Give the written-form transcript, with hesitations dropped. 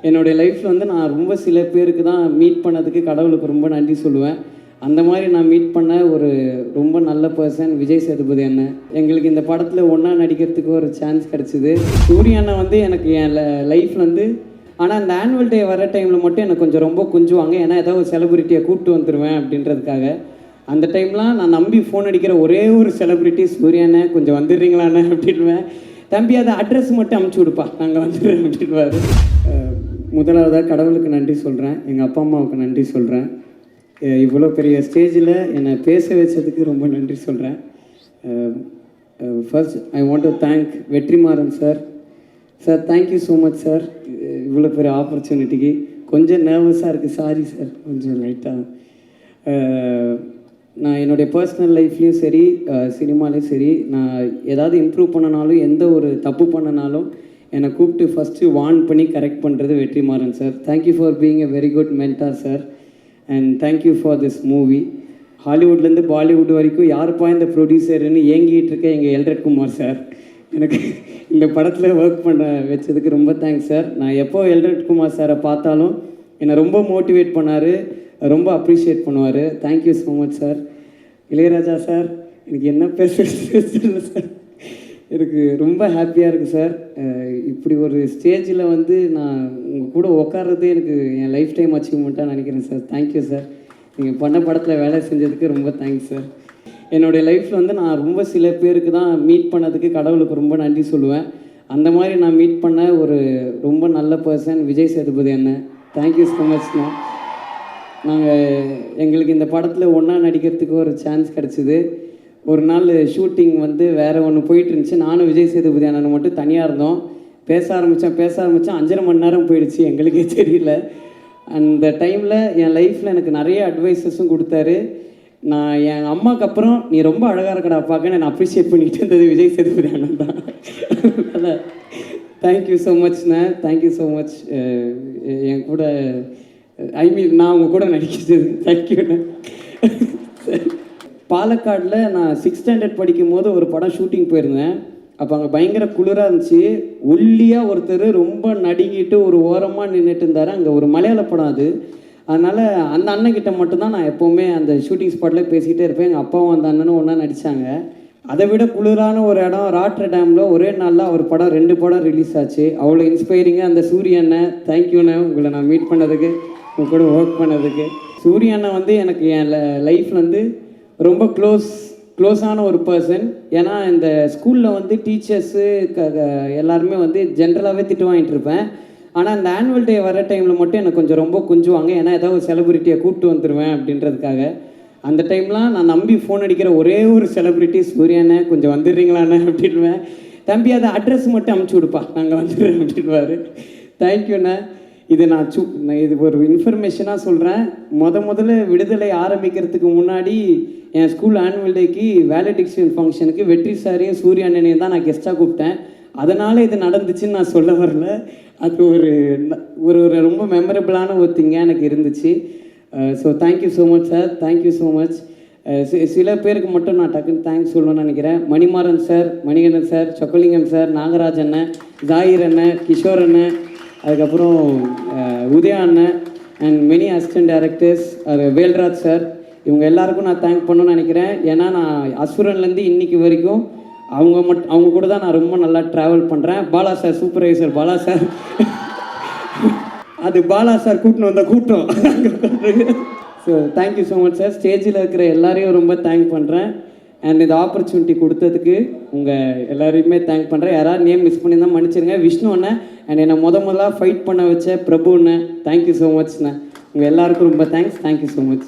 என்னுடைய லைஃப்பில் வந்து நான் ரொம்ப சில பேருக்கு தான் மீட் பண்ணதுக்கு கடவுளுக்கு ரொம்ப நன்றி சொல்லுவேன். அந்த மாதிரி நான் மீட் பண்ண ஒரு ரொம்ப நல்ல பர்சன் விஜய் சேதுபதி அண்ணன். எங்களுக்கு இந்த படத்தில் ஒன்றா நடிக்கிறதுக்கு ஒரு சான்ஸ் கிடச்சிது. சூரிய அண்ணன் வந்து எனக்கு என் லைஃப்பில் வந்து ஆனால் அந்த ஆனுவல் டே வர டைமில் மட்டும் எனக்கு கொஞ்சம் ரொம்ப கொஞ்சுவாங்க. ஏன்னா ஏதாவது ஒரு செலிப்ரிட்டியை கூப்பிட்டு வந்துடுவேன் அப்படின்றதுக்காக. அந்த டைம்லாம் நான் நம்பி ஃபோன் அடிக்கிற ஒரே ஒரு செலிப்ரிட்டி சூர்யாண்ணே, கொஞ்சம் வந்துடுறீங்களாண்ணே அப்படின்வேன். தம்பி அதை அட்ரஸ் மட்டும் அமுச்சு விடுப்பா, நாங்கள் வந்துடுறேன் அப்படின்வார். முதலாவதாக கடவுளுக்கு நன்றி சொல்கிறேன், எங்கள் அப்பா அம்மாவுக்கு நன்றி சொல்கிறேன். இவ்வளோ பெரிய ஸ்டேஜில் என்னை பேச வச்சதுக்கு ரொம்ப நன்றி சொல்கிறேன். First I want to thank Vetrimaaran sir. Sir thank you so much sir, இவ்வளோ பெரிய ஆப்பர்ச்சுனிட்டிக்கு. கொஞ்சம் நர்வஸாக இருக்குது, சாரி சார், கொஞ்சம் லைட்டாக. நான் என்னுடைய பர்சனல் லைஃப்லேயும் சரி, சினிமாலேயும் சரி, நான் ஏதாவது இம்ப்ரூவ் பண்ணனாலும் எந்த ஒரு தப்பு பண்ணனாலும் என்னை கூப்பிட்டு ஃபஸ்ட்டு வார்ன் பண்ணி கரெக்ட் பண்ணுறது Vetrimaaran sir. Thank you for being a very good mentor sir, and thank you for this movie. ஹாலிவுட்லேருந்து பாலிவுட் வரைக்கும் யாருப்பா இந்த ப்ரொடியூசர்னு ஏங்கிட்டு இருக்க எங்கள் எல்ரட் குமார் சார் எனக்கு இந்த படத்தில் ஒர்க் பண்ண வச்சதுக்கு ரொம்ப தேங்க்ஸ் சார். நான் எப்போ எல்ரட் குமார் சாரை பார்த்தாலும் என்னை ரொம்ப மோட்டிவேட் பண்ணார், ரொம்ப அப்ரிஷியேட் பண்ணுவார். Thank you so much sir. Ilaiyaraaja sir, எனக்கு என்ன பேசுறது சார், எனக்கு ரொம்ப ஹாப்பியாக இருக்குது சார். இப்படி ஒரு ஸ்டேஜில் வந்து நான் உங்கள் கூட உட்கார்றது எனக்கு என் லைஃப் டைம் அச்சீவ்மெண்ட்டாக நினைக்கிறேன் சார். Thank you sir. நீங்கள் பண்ண படத்தில் வேலை செஞ்சதுக்கு ரொம்ப தேங்க்ஸ் சார். என்னுடைய லைஃப்பில் வந்து நான் ரொம்ப சில பேருக்கு தான் மீட் பண்ணதுக்கு கடவுளுக்கு ரொம்ப நன்றி சொல்லுவேன். அந்த மாதிரி நான் மீட் பண்ண ஒரு ரொம்ப நல்ல பர்சன் விஜய் சேதுபதி அண்ணன். தேங்க்யூ ஸோ மச்ண்ணா. எங்களுக்கு இந்த படத்தில் ஒன்றா நடிக்கிறதுக்கு ஒரு சான்ஸ் கிடச்சிது. ஒரு நாள் ஷூட்டிங் வந்து வேறு ஒன்று போயிட்டு இருந்துச்சு. நானும் விஜய் சேதுபதி அண்ணன் மட்டும் தனியாக இருந்தோம். பேச ஆரம்பித்தேன் 5.5 மணி நேரம் போயிடுச்சு, எங்களுக்கே தெரியல. அந்த டைமில் என் லைஃப்பில் எனக்கு நிறைய அட்வைஸஸும் கொடுத்தாரு. நான் என் அம்மாவுக்கு அப்புறம் நீ ரொம்ப அழகாக இருக்கடா பார்க்கன்னு நான் அப்ரிஷியேட் பண்ணிக்கிட்டு இருந்தது விஜய் சேதுபதி அண்ணன் தான். அதனால் தேங்க்யூ ஸோ மச்ண்ணே, தேங்க்யூ ஸோ மச். என் கூட நான் உங்கள் கூட நடிக்கிறது தேங்க்யூண்ணே. பாலக்காடில் நான் 6th ஸ்டாண்டர்ட் படிக்கும் போது ஒரு படம் ஷூட்டிங் போயிருந்தேன். அப்போ அங்கே பயங்கர குளிராக இருந்துச்சு. ஒல்லியாக ஒருத்தர் ரொம்ப நடுங்கிட்டு ஒரு ஓரமாக நின்றுட்டு இருந்தார். அங்கே ஒரு மலையாள படம் அது. அதனால் அந்த அண்ணன்கிட்ட மட்டும்தான் நான் எப்போவுமே அந்த ஷூட்டிங் ஸ்பாட்டில் பேசிக்கிட்டே இருப்பேன். எங்கள் அப்பாவும் அந்த அண்ணனும் ஒன்றா நடித்தாங்க. அதை விட குளிரான ஒரு இடம் ராட்ர டேமில் ஒரே நாளில் அவர் படம் 2 படம் ரிலீஸ் ஆச்சு. அவ்வளோ இன்ஸ்பைரிங்காக அந்த சூரிய அண்ணன், தேங்க்யூண்ணே உங்களை நான் மீட் பண்ணதுக்கு, உங்க கூட ஒர்க் பண்ணதுக்கு. சூரிய அண்ணன் வந்து எனக்கு என் லைஃப்பில் வந்து ரொம்ப க்ளோஸான ஒரு பர்சன். ஏன்னா இந்த ஸ்கூலில் வந்து டீச்சர்ஸு எல்லாருமே வந்து ஜென்ரலாகவே திட்டு வாங்கிட்டு இருப்பேன். ஆனால் இந்த ஆனுவல் டே வர டைமில் மட்டும் எனக்கு கொஞ்சம் ரொம்ப கொஞ்சுவாங்க. ஏன்னா ஏதாவது ஒரு செலிப்ரிட்டியை கூப்பிட்டு வந்துடுவேன் அப்படின்றதுக்காக. அந்த டைம்லாம் நான் நம்பி ஃபோன் அடிக்கிற ஒரே ஒரு செலிப்ரிட்டி சூர்யாண்ணே, கொஞ்சம் வந்துடுறீங்களாண்ணே அப்படின்வேன். தம்பி அதை அட்ரஸ் மட்டும் அமுச்சு விடுப்பா, நாங்கள் வந்துடுறேன் அப்படின்வார். தேங்க்யூண்ணே. இது நான் இது ஒரு இன்ஃபர்மேஷனாக சொல்கிறேன். முதல்ல விடுதலை ஆரம்பிக்கிறதுக்கு முன்னாடி என் ஸ்கூல் ஆனுவல் டேக்கு வேலடிக்ஷன் ஃபங்க்ஷனுக்கு வெற்றி சாரையும் சூரிய அண்ணனையும் தான் நான் கெஸ்ட்டாக கூப்பிட்டேன். அதனால் இது நடந்துச்சுன்னு நான் சொல்ல வரல. அது ஒரு ரொம்ப மெமரபிளான ஒரு திங்காக எனக்கு இருந்துச்சு. So thank you so much sir, thank you so much. சில பேருக்கு மட்டும் நான் டக்குன்னு தேங்க்ஸ் சொல்லணும்னு நினைக்கிறேன். Manimaran sir, Manikandan sir, Chockalingam sir, Nagaraj அண்ணன், ஜாகிர் அண்ணன், கிஷோர் அண்ணன், அதுக்கப்புறம் உதயா அண்ணன் and many assistant directors, Velraj sir, இவங்க எல்லாருக்கும் நான் தேங்க் பண்ணணும்னு நினைக்கிறேன். ஏன்னா நான் அசுரன்லேருந்து இன்றைக்கி வரைக்கும் அவங்க கூட தான் நான் ரொம்ப நல்லா ட்ராவல் பண்ணுறேன். Bala sir, supervisor Bala sir, அது பாலா சார் கூட்டின்னு வந்த கூட்டம். So thank you so much sir. ஸ்டேஜில் இருக்கிற எல்லாரையும் ரொம்ப தேங்க் பண்ணுறேன். அண்ட் இந்த ஆப்பர்ச்சுனிட்டி கொடுத்ததுக்கு உங்கள் எல்லாரையுமே தேங்க் பண்ணுறேன். யாராவது நேம் மிஸ் பண்ணியிருந்தால் மன்னிச்சிருங்க. விஷ்ணு அண்ணன் அண்ட் என்னை முதலாக ஃபைட் பண்ண வச்ச பிரபு அண்ணன், தேங்க்யூ ஸோ மச்ண்ணே. உங்கள் எல்லாருக்கும் ரொம்ப தேங்க்ஸ். Thank you so much.